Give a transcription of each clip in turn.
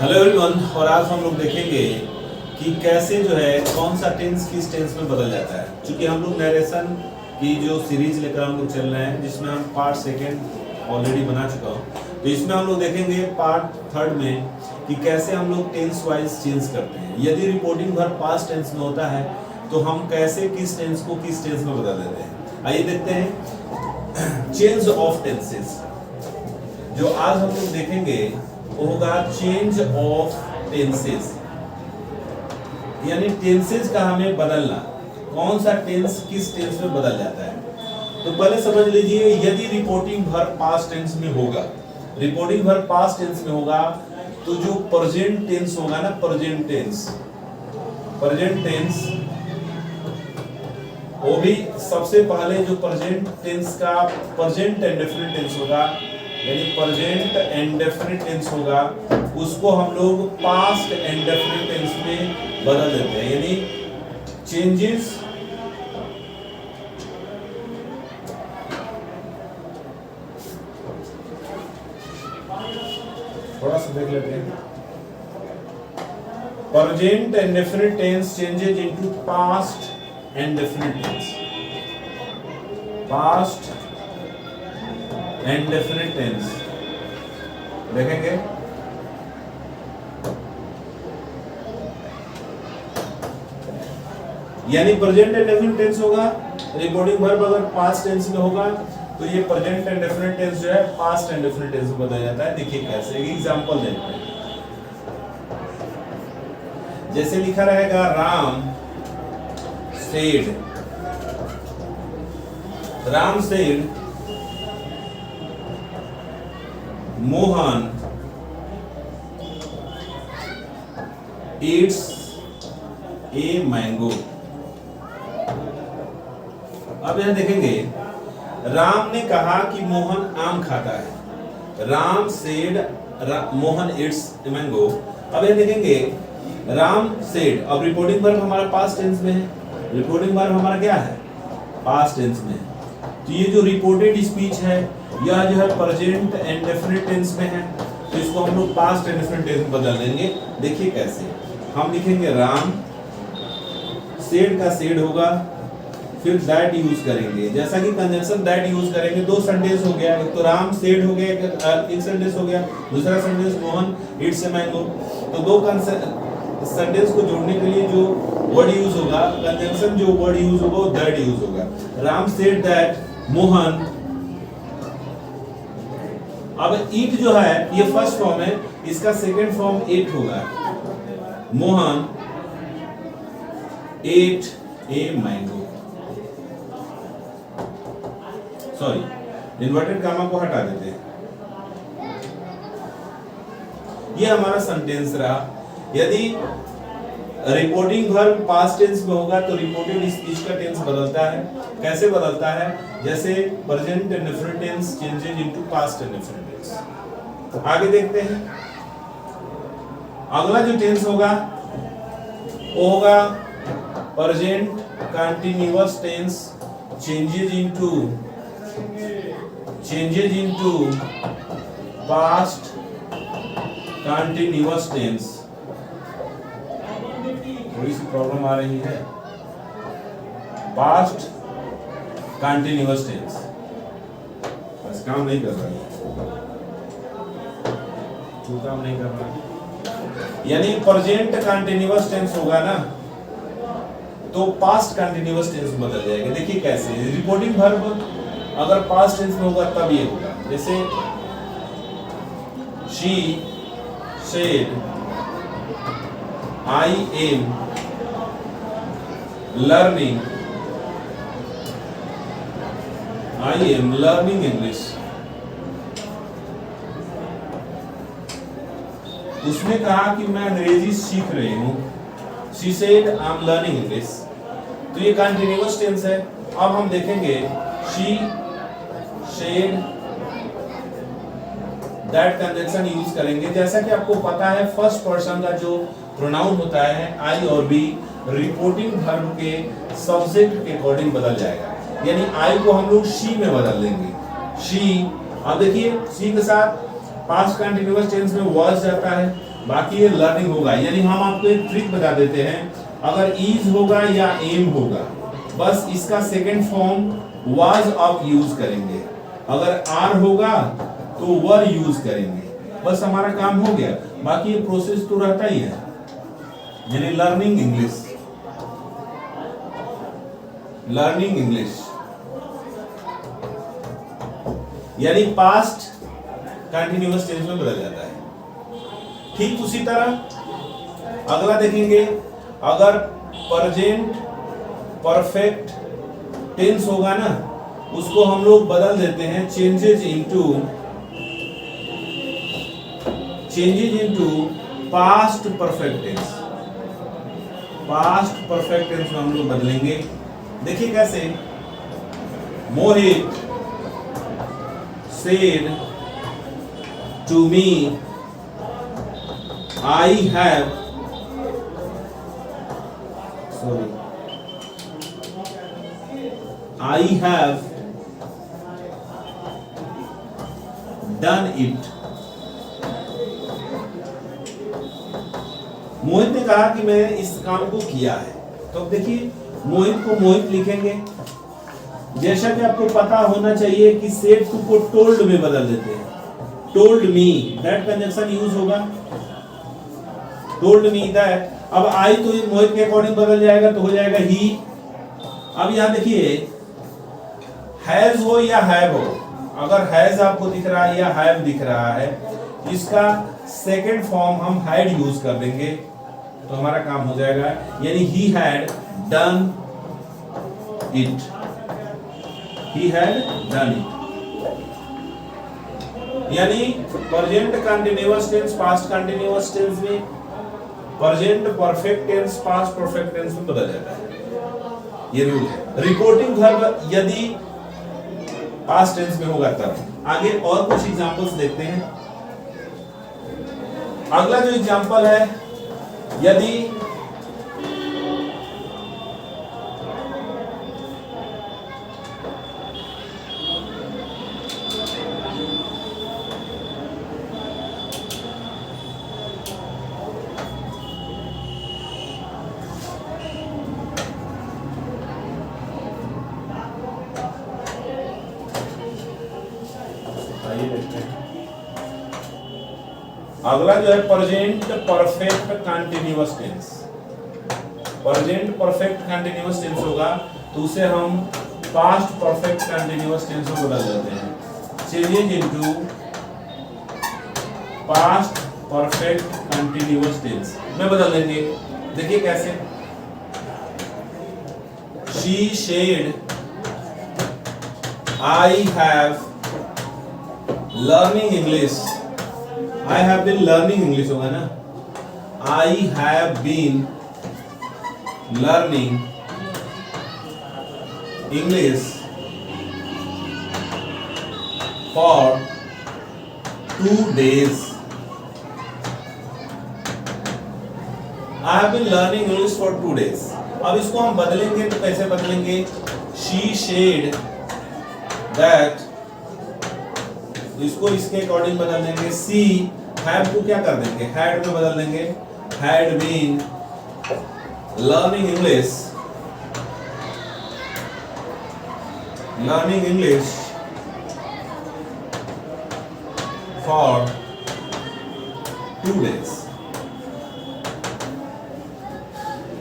Hello everyone. और आज हम लोग देखेंगे कि कैसे जो है कौन सा टेंस किस टेंस में बदल जाता है। क्योंकि हम लोग नरेशन की जो सीरीज लेकर हम लोग चल रहे हैं, जिसमें हम पार्ट सेकेंड ऑलरेडी बना चुका हूँ, तो इसमें हम लोग देखेंगे पार्ट थर्ड में कि कैसे हम लोग टेंस वाइज चेंज करते हैं। यदि रिपोर्टिंग वर्ब पास्ट टेंस में होता है तो हम कैसे किस टेंस को किस टेंस में बदल देते हैं। आइए देखते हैं चेंज ऑफ टेंसेस। जो आज हम लोग देखेंगे वो होगा चेंज ऑफ टेंसेस, यानी टेंसेस का हमें बदलना, कौन सा टेंस किस टेंस में बदल जाता है। तो पहले समझ लीजिए, यदि रिपोर्टिंग वर्ब पास्ट टेंस में होगा, रिपोर्टिंग वर्ब पास्ट टेंस में होगा तो जो प्रेजेंट टेंस होगा ना, प्रेजेंट टेंस वो भी सबसे पहले जो प्रेजेंट टेंस का प्रेजेंट इंडेफिनिट टेंस होगा, यानी प्रेजेंट इंडेफिनिट टेंस होगा, उसको हम लोग पास्ट इंडेफिनिट टेंस में बदल देते हैं। यानी चेंजेस थोड़ा सा देख लेते हैं। Present indefinite tense changes into past indefinite tense, past indefinite tense देखेंगे। यानी प्रेजेंट इंडेफिनिट टेंस होगा, रिपोर्टिंग वर्ब अगर पास्ट टेंस में होगा तो ये प्रेजेंट इंडेफिनिट टेंस जो है पास्ट इंडेफिनिट टेंस में बदल जाता है। देखिए कैसे, एक एग्जांपल देखते हैं। जैसे लिखा रहेगा Ram said, Ram said Mohan eats a mango। अब यहां देखेंगे, राम ने कहा कि मोहन आम खाता है। Ram said Mohan eats a mango। अब यहां देखेंगे राम सेड, अब रिपोर्टिंग वर्ब हमारा पास्ट टेंस में है, रिपोर्टिंग वर्ब हमारा क्या है, पास्ट टेंस में है। तो ये जो रिपोर्टेड स्पीच है यह जो है प्रेजेंट इंडेफिनिट टेंस में है, तो इसको हम लोग पास्ट इंडेफिनिट टेंस में बदल देंगे। देखिए कैसे, हम लिखेंगे राम, सेड का सेड होगा, फिर दैट यूज करेंगे। जैसा कि कंजंक्शन दैट यूज करेंगे, दो सेंटेंस हो गया, एक तो राम सेड हो गया, एक सेंटेंस हो गया, दूसरा sentence Mohan it's a mango. तो दो सेंटेंस को जोड़ने के लिए जो वर्ड यूज होगा, कंजंक्शन जो वर्ड यूज होगा वो दैट यूज होगा। Ram said that Mohan. अब ईट जो है ये फर्स्ट फॉर्म है, इसका सेकंड फॉर्म एट होगा। Mohan ate a mango, sorry inverted comma को हटा देते हैं। ये हमारा सेंटेंस रहा। यदि रिपोर्टिंग वर्ब पास्ट टेंस में होगा तो रिपोर्टेड स्पीच का टेंस बदलता है। कैसे बदलता है, जैसे present indefinite tense changes into past indefinite tense. आगे देखते हैं, अगला जो टेंस होगा वो होगा present continuous tense changes into past continuous tense. थोड़ी सी प्रॉब्लम आ रही है, पास्ट कंटीन्यूअस टेंस बस काम नहीं कर रहा है, काम नहीं कर रहा है। यानी प्रेजेंट कंटीन्यूअस टेंस होगा ना तो पास्ट कंटीन्यूअस टेंस बदल जाएगा। देखिए कैसे, रिपोर्टिंग वर्ब अगर पास्ट टेंस में होगा तब ये होगा। जैसे she said I am learning English। उसने कहा कि मैं अंग्रेजी सीख रही हूँ। She said I'm learning English। तो ये कंटीन्यूअस टेंस है। अब हम देखेंगे she said that conjunction use करेंगे। जैसा कि आपको पता है फर्स्ट पर्सन का जो प्रोनाउन होता है आई और बी, रिपोर्टिंग वर्ब के सब्जेक्ट के अकॉर्डिंग बदल जाएगा। यानी आई को हम लोग शी में बदल देंगे, शी। अब देखिए सी के साथ पास्ट कंटीन्यूअस टेंस में वाज जाता है, बाकी ये लर्निंग होगा। यानी हम आपको एक ट्रिक बता देते हैं, अगर इज होगा या एम होगा, बस इसका सेकंड फॉर्म वाज अब यूज करेंगे। अगर आर होगा तो वर यूज करेंगे, बस हमारा काम हो गया। बाकी ये प्रोसेस तो रहता ही है। यानी लर्निंग इंग्लिश, लर्निंग इंग्लिश यानी पास्ट कंटिन्यूअस टेंस में बदल जाता है। ठीक उसी तरह अगला देखेंगे, अगर प्रेजेंट परफेक्ट टेंस होगा ना, उसको हम लोग बदल देते हैं changes into past perfect tense. Past perfect tense में हम लोग बदलेंगे। देखिए कैसे, मोहित said to me I have done it। मोहित ने कहा कि मैंने इस काम को किया है। तो अब देखिए, मोहित को मोहित लिखेंगे। जैसा कि आपको पता होना चाहिए कि सेड टू को टोल्ड में बदल देते हैं। Told me, that conjunction use होगा। टोल्ड मी दैट, अब आई तो मोहित के अकॉर्डिंग बदल जाएगा, तो हो जाएगा ही। अब यहां देखिए, हैज हो या हैव हो, अगर हैज आपको दिख रहा है या हैव दिख रहा है, इसका सेकंड फॉर्म हम हैड यूज कर देंगे, तो हमारा काम हो जाएगा। यानी he had done it, he had done it। यानी present continuous tense past continuous tense में, present perfect tense past perfect tense में बदल जाता है। ये रूल है। रिपोर्टिंग वर्ब यदि पास्ट टेंस में होगा तब। आगे और कुछ एग्जांपल्स देखते हैं। अगला जो एग्जांपल है, यदि अगला जो है present perfect continuous tense. Present perfect continuous tense होगा तो उसे हम पास्ट परफेक्ट कंटिन्यूअस टेंस में बदल देते हैं। Changes into past perfect continuous tense में बदल देंगे। देखिए कैसे, she said I have learning English, I have been learning English होगा ना, I have been learning English for 2 days। I have been learning English for 2 days। अब इसको हम बदलेंगे तो कैसे बदलेंगे? She said that, इसको इसके अकॉर्डिंग बदल देंगे। सी हैव को क्या कर देंगे? हैड में बदल देंगे। Had been learning English for 2 days।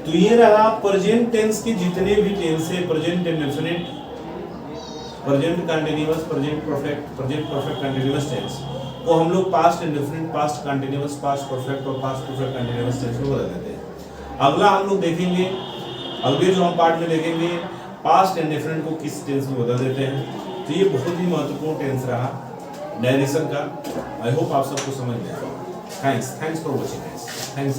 तो ये रहा प्रेजेंट टेंस के जितने भी टेंस है, present indefinite, present continuous, present perfect continuous tense को हम लोग past indefinite, past continuous, past perfect और पास्ट परफेक्ट कंटिन्यूअस टेंस में बदल देते हैं। अगला हम लोग देखेंगे, अगले जो हम पार्ट में देखेंगे, पास्ट इंडेफिनिट को किस टेंस में बदल देते हैं। तो ये बहुत ही महत्वपूर्ण टेंस रहा नैरेशन का। आई होप आप सबको समझ में आया। Thanks for watching. थैंक्स।